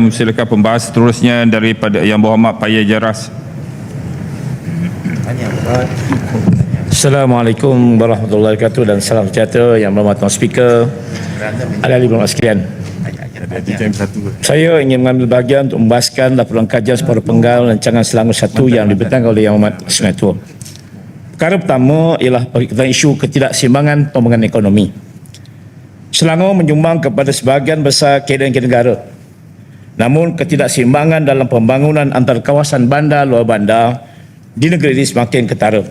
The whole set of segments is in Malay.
Silakan pembahas seterusnya daripada Yang Berhormat Paya Jaras. Assalamualaikum warahmatullahi wabarakatuh dan salam sejahtera Yang Berhormat Tuan Speaker, ahli berhormat sekalian. Saya ingin mengambil bahagian untuk membahaskan laporan kajian separuh penggal rancangan Selangor 1 yang dibentangkan oleh Yang Berhormat Sungai Tua. Perkara pertama ialah berkaitan isu ketidakseimbangan pembangunan ekonomi. Selangor menyumbang kepada sebahagian besar kaedah negara. Namun ketidakseimbangan dalam pembangunan antara kawasan bandar luar bandar di negeri ini semakin ketara.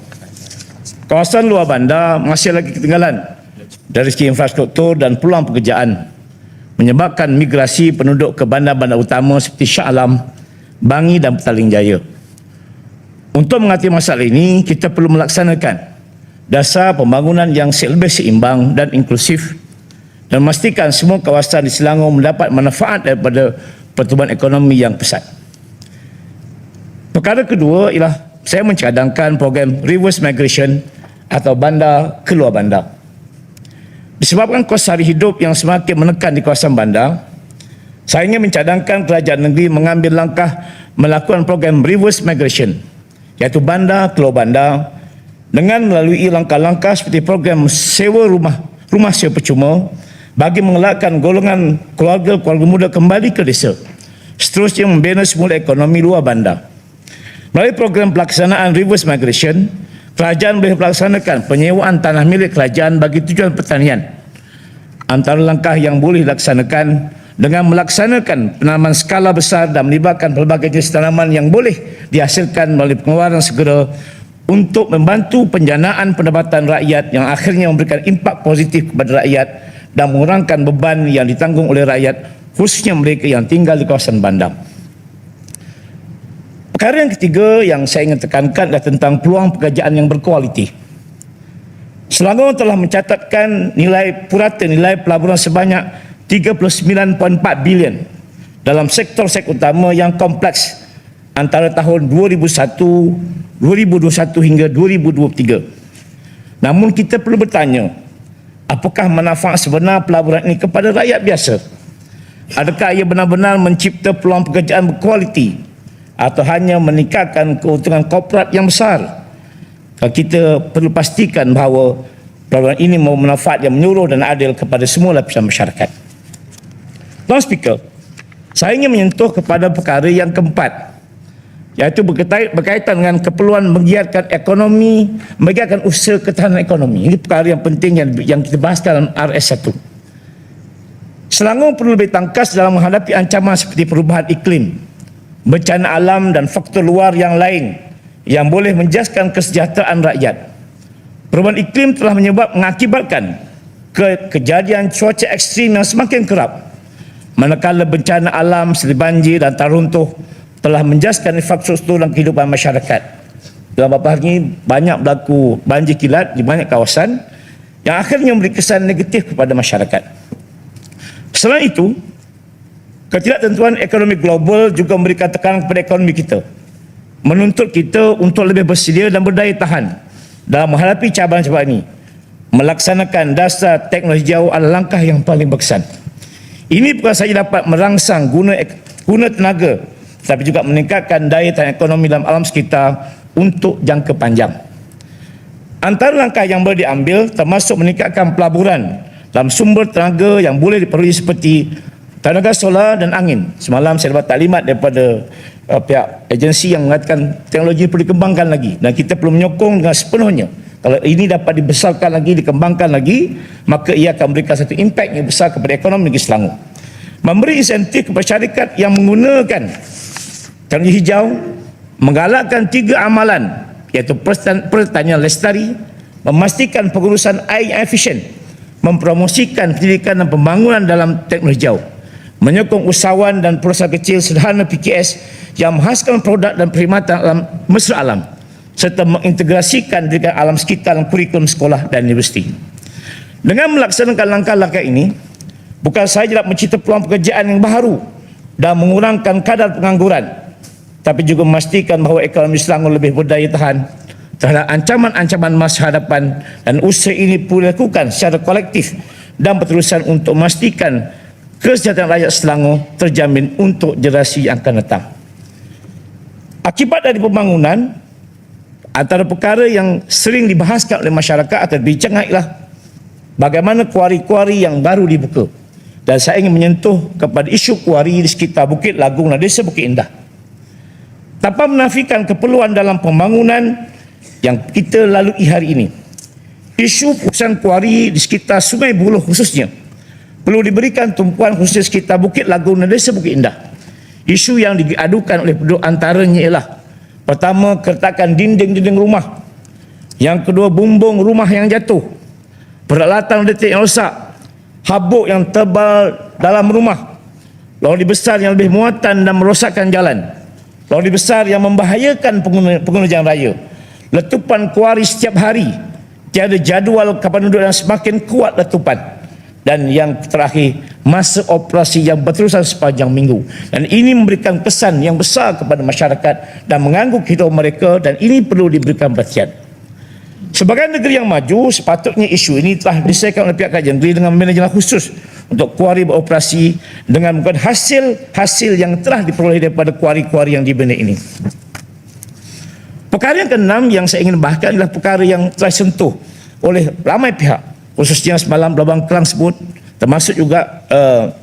Kawasan luar bandar masih lagi ketinggalan dari segi infrastruktur dan peluang pekerjaan, menyebabkan migrasi penduduk ke bandar-bandar utama seperti Shah Alam, Bangi dan Petaling Jaya. Untuk mengatasi masalah ini, kita perlu melaksanakan dasar pembangunan yang lebih seimbang dan inklusif dan memastikan semua kawasan di Selangor mendapat manfaat daripada pertumbuhan ekonomi yang pesat. Perkara kedua ialah saya mencadangkan program reverse migration atau bandar ke luar bandar. Disebabkan kos sari hidup yang semakin menekan di kawasan bandar, saya ingin mencadangkan kerajaan negeri mengambil langkah melakukan program reverse migration, iaitu bandar ke luar bandar, dengan melalui langkah-langkah seperti program sewa rumah sewa percuma bagi mengelakkan golongan keluarga muda kembali ke desa. Seterusnya membina semula ekonomi luar bandar. Melalui program pelaksanaan reverse migration, kerajaan boleh melaksanakan penyewaan tanah milik kerajaan bagi tujuan pertanian. Antara langkah yang boleh dilaksanakan dengan melaksanakan penanaman skala besar dan melibatkan pelbagai jenis tanaman yang boleh dihasilkan melalui pengeluaran segera untuk membantu penjanaan pendapatan rakyat yang akhirnya memberikan impak positif kepada rakyat dan mengurangkan beban yang ditanggung oleh rakyat, khususnya mereka yang tinggal di kawasan bandar. Perkara yang ketiga yang saya ingin tekankan adalah tentang peluang pekerjaan yang berkualiti. Selangor telah mencatatkan nilai pelaburan sebanyak 39.4 bilion dalam sektor-sektor utama yang kompleks antara tahun 2021 hingga 2023. Namun kita perlu bertanya, apakah manfaat sebenar pelaburan ini kepada rakyat biasa? Adakah ia benar-benar mencipta peluang pekerjaan berkualiti atau hanya meningkatkan keuntungan korporat yang besar? Kita perlu pastikan bahawa pelaburan ini membawa manfaat yang menyeluruh dan adil kepada semua lapisan masyarakat. Tuan Speaker, saya ingin menyentuh kepada perkara yang keempat, iaitu berkaitan dengan keperluan menggiatkan ekonomi, menggiatkan usaha ketahanan ekonomi. Ini perkara yang penting yang kita bahas dalam RS1. Selangor perlu lebih tangkas dalam menghadapi ancaman seperti perubahan iklim, bencana alam dan faktor luar yang lain yang boleh menjejaskan kesejahteraan rakyat. Perubahan iklim telah mengakibatkan kejadian cuaca ekstrim yang semakin kerap, manakala bencana alam seperti banjir dan tanah runtuh telah menjejaskan infrastruktur dan kehidupan masyarakat. Dalam beberapa hari ini banyak berlaku banjir kilat di banyak kawasan yang akhirnya memberi kesan negatif kepada masyarakat. Selain itu, ketidaktentuan ekonomi global juga memberikan tekanan kepada ekonomi kita, menuntut kita untuk lebih bersedia dan berdaya tahan dalam menghadapi cabaran-cabaran ini. Melaksanakan dasar teknologi jauh adalah langkah yang paling berkesan. Ini bukan sahaja dapat merangsang guna tenaga, tapi juga meningkatkan daya tahan ekonomi dalam alam sekitar untuk jangka panjang. Antara langkah yang boleh diambil termasuk meningkatkan pelaburan dalam sumber tenaga yang boleh diperoleh seperti tenaga solar dan angin. Semalam saya dapat taklimat daripada pihak agensi yang mengatakan teknologi perlu dikembangkan lagi dan kita perlu menyokong dengan sepenuhnya. Kalau ini dapat dibesarkan lagi, dikembangkan lagi, maka ia akan memberikan satu impak yang besar kepada ekonomi negeri Selangor. Memberi insentif kepada syarikat yang menggunakan teknologi hijau, menggalakkan 3 amalan, iaitu pertanian lestari, memastikan pengurusan air yang efisien, mempromosikan pendidikan dan pembangunan dalam teknologi hijau, menyokong usahawan dan perusahaan kecil sederhana PKS yang menghasilkan produk dan perkhidmatan alam mesra alam, serta mengintegrasikan pendidikan alam sekitar dalam kurikulum sekolah dan universiti. Dengan melaksanakan langkah-langkah ini, bukan sahaja dapat mencipta peluang pekerjaan yang baru dan mengurangkan kadar pengangguran, tapi juga memastikan bahawa ekonomi Selangor lebih berdaya tahan terhadap ancaman-ancaman masa hadapan, dan usaha ini perlu dilakukan secara kolektif dan berterusan untuk memastikan kesejahteraan rakyat Selangor terjamin untuk generasi yang akan datang. Akibat dari pembangunan, antara perkara yang sering dibahaskan oleh masyarakat atau dibincangkan ialah bagaimana kuari-kuari yang baru dibuka. Dan saya ingin menyentuh kepada isu kuari di sekitar Bukit Lagung dan Desa Bukit Indah. Tanpa menafikan keperluan dalam pembangunan yang kita lalui hari ini, isu pengurusan kuari di sekitar Sungai Buloh khususnya perlu diberikan tumpuan khusus di sekitar Bukit Lagung dan Desa Bukit Indah. Isu yang diadukan oleh penduduk antaranya ialah: pertama, keretakan dinding-dinding rumah; yang kedua, bumbung rumah yang jatuh; peralatan elektrik yang rosak; habuk yang tebal dalam rumah; lori besar yang lebih muatan dan merosakkan jalan; lori besar yang membahayakan pengguna jalan raya; letupan kuari setiap hari, tiada jadual kapan duduk dan semakin kuat letupan; dan yang terakhir, masa operasi yang berterusan sepanjang minggu. Dan ini memberikan kesan yang besar kepada masyarakat dan mengganggu kehidupan mereka, dan ini perlu diberikan perhatian. Sebagai negeri yang maju, sepatutnya isu ini telah disediakan oleh pihak kajian negeri dengan manajemen khusus untuk kuari beroperasi dengan menggunakan hasil yang telah diperoleh daripada kuari-kuari yang dibina ini. Perkara yang keenam yang saya ingin bahkan adalah perkara yang telah disentuh oleh ramai pihak, khususnya semalam Belabang Kelang sebut, termasuk juga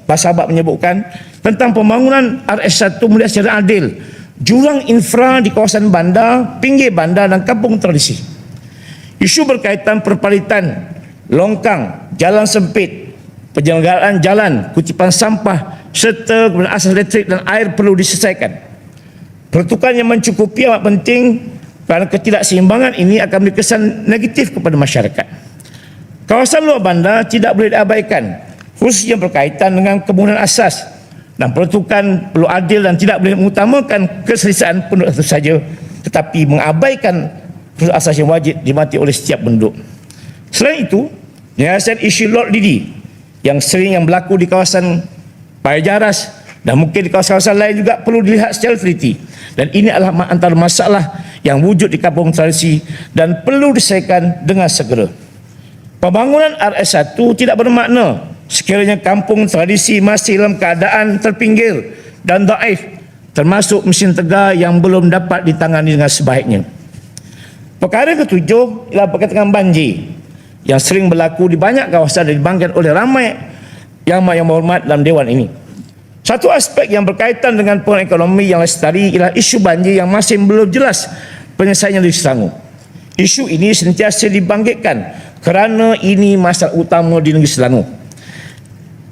Pak Sahabat menyebutkan tentang pembangunan RS1 melihat secara adil jurang infra di kawasan bandar, pinggir bandar dan kampung tradisi. Isu berkaitan perpalitan longkang, jalan sempit, penyelenggaraan jalan, kutipan sampah serta asas elektrik dan air perlu diselesaikan. Pertukaran yang mencukupi amat penting kerana ketidakseimbangan ini akan memberi kesan negatif kepada masyarakat. Kawasan luar bandar tidak boleh diabaikan, khususnya berkaitan dengan kemudahan asas, dan pertukaran perlu adil dan tidak boleh mengutamakan keselesaan penduduk itu saja, tetapi mengabaikan asas yang wajib dimati oleh setiap penduduk. Selain itu, penyiasatan isu Lord Didi yang sering berlaku di kawasan Paya Jaras dan mungkin di kawasan-kawasan lain juga perlu dilihat secara teliti. Dan ini adalah antara masalah yang wujud di kampung tradisi dan perlu diselesaikan dengan segera. Pembangunan RS1 tidak bermakna sekiranya kampung tradisi masih dalam keadaan terpinggir dan daif, termasuk mesin tegar yang belum dapat ditangani dengan sebaiknya. Perkara ketujuh ialah berkaitan dengan banjir yang sering berlaku di banyak kawasan dan dibangkitkan oleh ramai yang berhormat dalam dewan ini. Satu aspek yang berkaitan dengan pengembangan ekonomi yang lestari ialah isu banjir yang masih belum jelas penyelesaiannya di Selangor. Isu ini sentiasa dibangkitkan kerana ini masalah utama di negeri Selangor,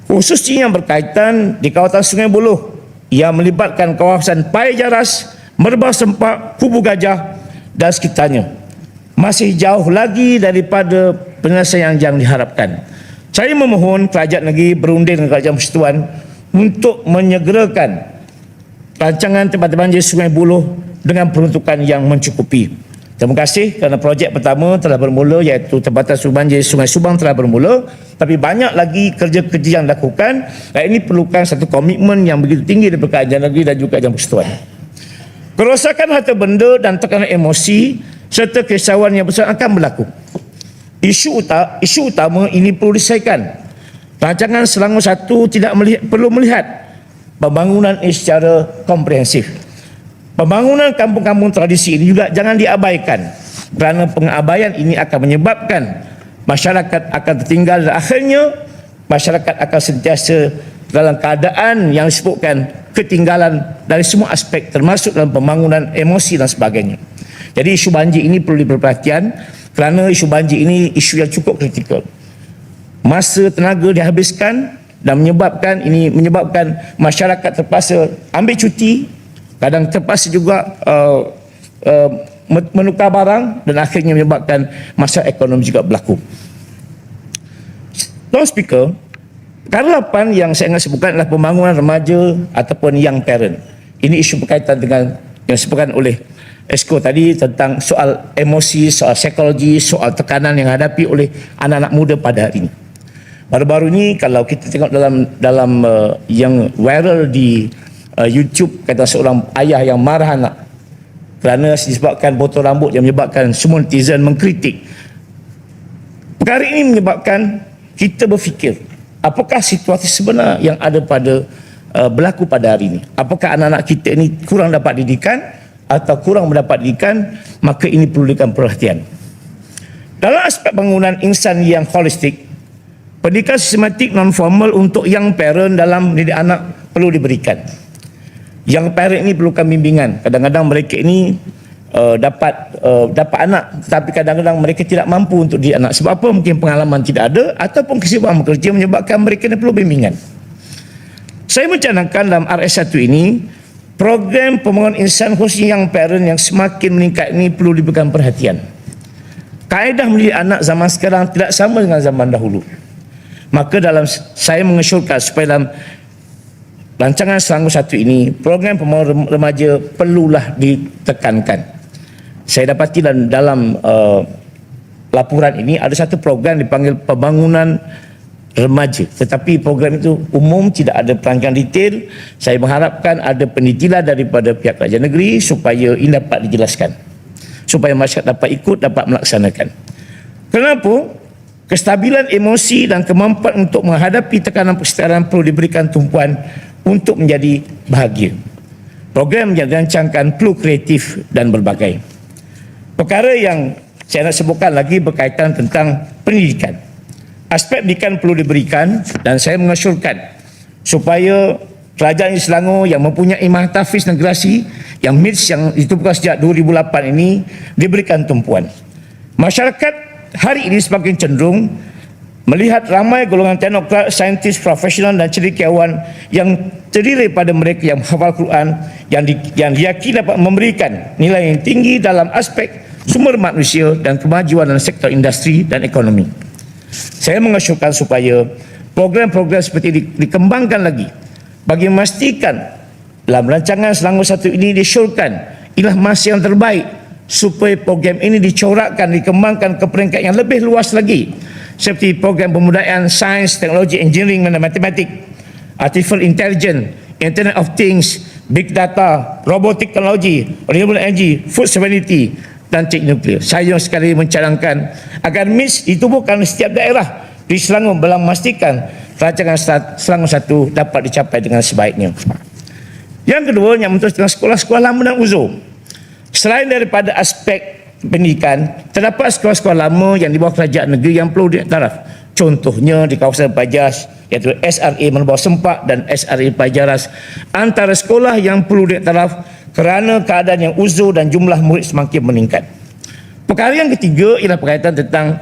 khususnya yang berkaitan di kawasan Sungai Buloh yang melibatkan kawasan Paya Jaras, Merbau Sempak, Kubu Gajah dan sekitarnya. Masih jauh lagi daripada penyelesaian yang diharapkan. Saya memohon kerajaan negeri berunding dengan kerajaan persekutuan untuk menyegerakan rancangan tempat banjir Sungai Buloh dengan peruntukan yang mencukupi. Terima kasih kerana projek pertama telah bermula, iaitu tempatan banjir Sungai Subang telah bermula, tapi banyak lagi kerja-kerja yang dilakukan, dan ini perlukan satu komitmen yang begitu tinggi daripada kerajaan negeri dan juga kerajaan persekutuan. Kerosakan harta benda dan tekanan emosi serta kerisauan yang besar akan berlaku. Isu utama ini perlu diselesaikan. Rancangan Selangor 1 tidak perlu melihat pembangunan ini secara komprehensif. Pembangunan kampung-kampung tradisi ini juga jangan diabaikan, kerana pengabaian ini akan menyebabkan masyarakat akan tertinggal dan akhirnya masyarakat akan sentiasa dalam keadaan yang disebutkan ketinggalan dari semua aspek, termasuk dalam pembangunan emosi dan sebagainya. Jadi isu banjir ini perlu diperhatikan kerana isu banjir ini isu yang cukup kritikal. Masa tenaga dihabiskan dan menyebabkan masyarakat terpaksa ambil cuti, kadang terpaksa juga menukar barang, dan akhirnya menyebabkan masalah ekonomi juga berlaku. Tuan Speaker, perkara 8 yang saya ingin sebutkan adalah pembangunan remaja ataupun young parent. Ini isu berkaitan dengan yang disebutkan oleh Esko tadi tentang soal emosi, soal psikologi, soal tekanan yang dihadapi oleh anak-anak muda pada hari ini. Baru-baru ini kalau kita tengok dalam yang viral di YouTube, kata seorang ayah yang marah anak kerana disebabkan potong rambut yang menyebabkan semua netizen mengkritik. Perkara ini menyebabkan kita berfikir apakah situasi sebenar yang ada pada berlaku pada hari ini. Apakah anak-anak kita ini kurang dapat didikan atau kurang mendapat didikan, maka ini perlu diberikan perhatian. Dalam aspek bangunan insan yang holistik, pendidikan sistematik non-formal untuk young parent dalam mendidik anak perlu diberikan. Young parent ini perlukan bimbingan. Kadang-kadang mereka ini dapat anak, tetapi kadang-kadang mereka tidak mampu untuk didik anak. Sebab apa? Mungkin pengalaman tidak ada ataupun kesibukan bekerja menyebabkan mereka ini perlu bimbingan. Saya mencanangkan dalam RS1 ini, program pembangunan insan khususnya yang parent yang semakin meningkat ini perlu diberikan perhatian. Kaedah mendidik anak zaman sekarang tidak sama dengan zaman dahulu. Maka saya mengesyorkan supaya dalam rancangan Selangor 1 ini, program pembangunan remaja perlulah ditekankan. Saya dapati dalam laporan ini ada satu program dipanggil pembangunan remaja, tetapi program itu umum, tidak ada perancangan detail. Saya mengharapkan ada pendetailan daripada pihak kerajaan negeri supaya ini dapat dijelaskan, supaya masyarakat dapat ikut, dapat melaksanakan. Kenapa? Kestabilan emosi dan kemampuan untuk menghadapi tekanan persekitaran perlu diberikan tumpuan untuk menjadi bahagia. Program yang dirancangkan perlu kreatif dan berbagai. Perkara yang saya nak sebutkan lagi berkaitan tentang pendidikan. Aspek pendidikan perlu diberikan dan saya mengesyorkan supaya Kerajaan Selangor yang mempunyai mahtafiz dan gerasi yang MITS yang ditubuhkan sejak 2008 ini diberikan tumpuan. Masyarakat hari ini semakin cenderung melihat ramai golongan teknokrat, saintis, profesional dan cendekiawan yang terdiri pada mereka yang menghafal Quran yang diyakini dapat memberikan nilai yang tinggi dalam aspek sumber manusia dan kemajuan dalam sektor industri dan ekonomi. Saya mengesyorkan supaya program-program seperti ini dikembangkan lagi bagi memastikan dalam rancangan Selangor 1 ini disyorkan inilah masa yang terbaik supaya program ini dicorakkan, dikembangkan ke peringkat yang lebih luas lagi, seperti program pembudayaan sains, teknologi, engineering dan matematik, artificial intelligence, Internet of Things, big data, robotik teknologi, renewable energy, food sovereignty dan teknik nuklear. Saya sekali mencadangkan agar MIS ditubuhkan di setiap daerah di Selangor dalam memastikan rancangan Selangor 1 dapat dicapai dengan sebaiknya. Yang kedua, yang menurut dengan sekolah-sekolah lama dan uzur. Selain daripada aspek pendidikan, terdapat sekolah-sekolah lama yang di bawah kerajaan negeri yang perlu diiktiraf. Contohnya di kawasan Pajas, iaitu SRA Melbawah Sempak dan SRA Pajaras, antara sekolah yang perlu diiktiraf kerana keadaan yang uzur dan jumlah murid semakin meningkat. Perkara yang ketiga ialah berkaitan tentang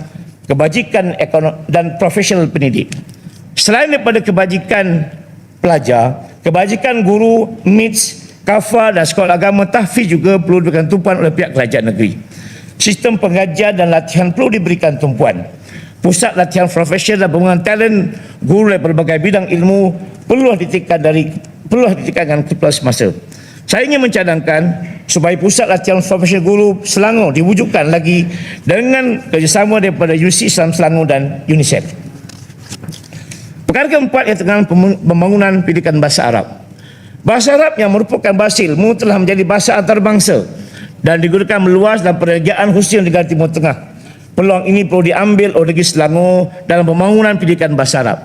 kebajikan ekonomi dan profesional pendidik. Selain daripada kebajikan pelajar, kebajikan guru, MITS, KAFA dan sekolah agama tahfiz juga perlu diberikan tumpuan oleh pihak kerajaan negeri. Sistem pengajian dan latihan perlu diberikan tumpuan. Pusat latihan profesional dan pembangunan talent guru dari berbagai bidang ilmu perlu ditingkatkan ke kelas masa. Saya ingin mencadangkan supaya pusat latihan profesional guru Selangor diwujudkan lagi dengan kerjasama daripada Universiti Islam Selangor dan UNICEF. Perkara keempat yang tentang pembangunan pendidikan bahasa Arab. Bahasa Arab yang merupakan bahasa ilmu telah menjadi bahasa antarabangsa dan digunakan meluas dalam perniagaan khususnya di negara Timur Tengah. Peluang ini perlu diambil oleh negeri Selangor dalam pembangunan pendidikan bahasa Arab.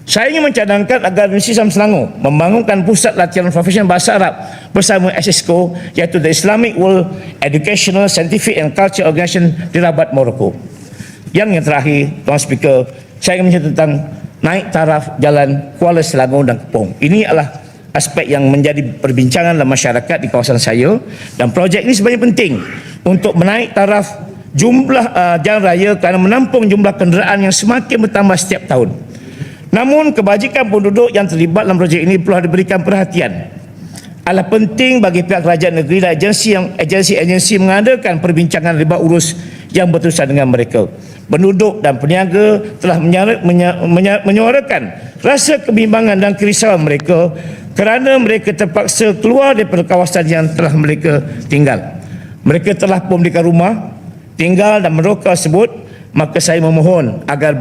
Saya ingin mencadangkan agar Universiti Islam Selangor membangunkan pusat latihan profesional bahasa Arab bersama SESCO, iaitu The Islamic World Educational, Scientific and Cultural Organization di Rabat, Morocco. Yang terakhir, Tuan Speaker, saya ingin menyebut tentang naik taraf jalan Kuala Selangor dan Kepong. Ini adalah aspek yang menjadi perbincangan dalam masyarakat di kawasan saya, dan projek ini sebenarnya penting untuk menaik taraf jumlah jalan raya kerana menampung jumlah kenderaan yang semakin bertambah setiap tahun. Namun kebajikan penduduk yang terlibat dalam projek ini perlu diberikan perhatian. Adalah penting bagi pihak kerajaan negeri dan agensi mengadakan perbincangan ribat urus yang berurusan dengan mereka. Penduduk dan peniaga telah menyuarakan rasa kebimbangan dan kerisauan mereka kerana mereka terpaksa keluar daripada kawasan yang telah mereka tinggal. Mereka telah memberikan rumah, tinggal dan meroka tersebut. Maka saya memohon agar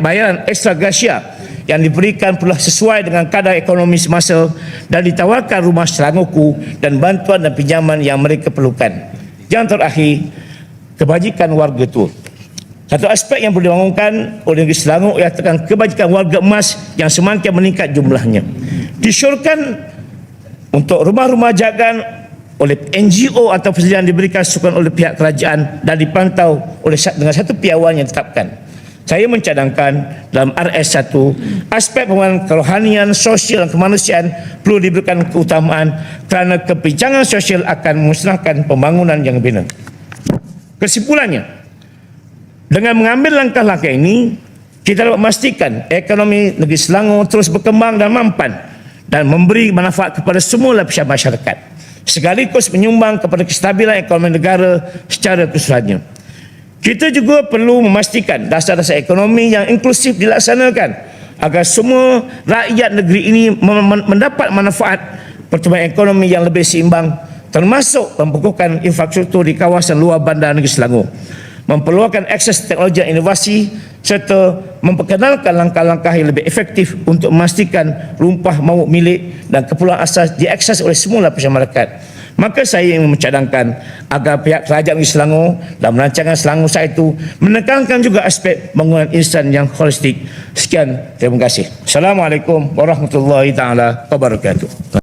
bayaran ekstra grasia yang diberikan pula sesuai dengan kadar ekonomi semasa dan ditawarkan rumah Selangorku dan bantuan dan pinjaman yang mereka perlukan. Yang terakhir, kebajikan warga tua. Satu aspek yang perlu dibangunkan oleh Negeri Selangor ialah tentang kebajikan warga emas yang semakin meningkat jumlahnya. Disyorkan untuk rumah-rumah jagaan oleh NGO atau persediaan diberikan sokongan oleh pihak kerajaan dan dipantau oleh dengan satu piawai yang ditetapkan. Saya mencadangkan dalam RS1 aspek pembangunan kerohanian, sosial dan kemanusiaan perlu diberikan keutamaan kerana kepincangan sosial akan memusnahkan pembangunan yang bina. Kesimpulannya, dengan mengambil langkah-langkah ini, kita dapat memastikan ekonomi negeri Selangor terus berkembang dan mampan dan memberi manfaat kepada semua lapisan masyarakat, sekaligus menyumbang kepada kestabilan ekonomi negara secara keseluruhannya. Kita juga perlu memastikan dasar-dasar ekonomi yang inklusif dilaksanakan agar semua rakyat negeri ini mendapat manfaat pertumbuhan ekonomi yang lebih seimbang, termasuk pembukukan infrastruktur di kawasan luar bandar negeri Selangor, memperluaskan akses teknologi dan inovasi serta memperkenalkan langkah-langkah yang lebih efektif untuk memastikan rumpah maupun milik dan keperluan asas diakses oleh semua lapisan masyarakat. Maka saya ingin mencadangkan agar pihak kerajaan negeri Selangor dalam rancangan Selangor Satu itu menekankan juga aspek pembangunan insan yang holistik. Sekian, terima kasih. Assalamualaikum warahmatullahi taala wabarakatuh.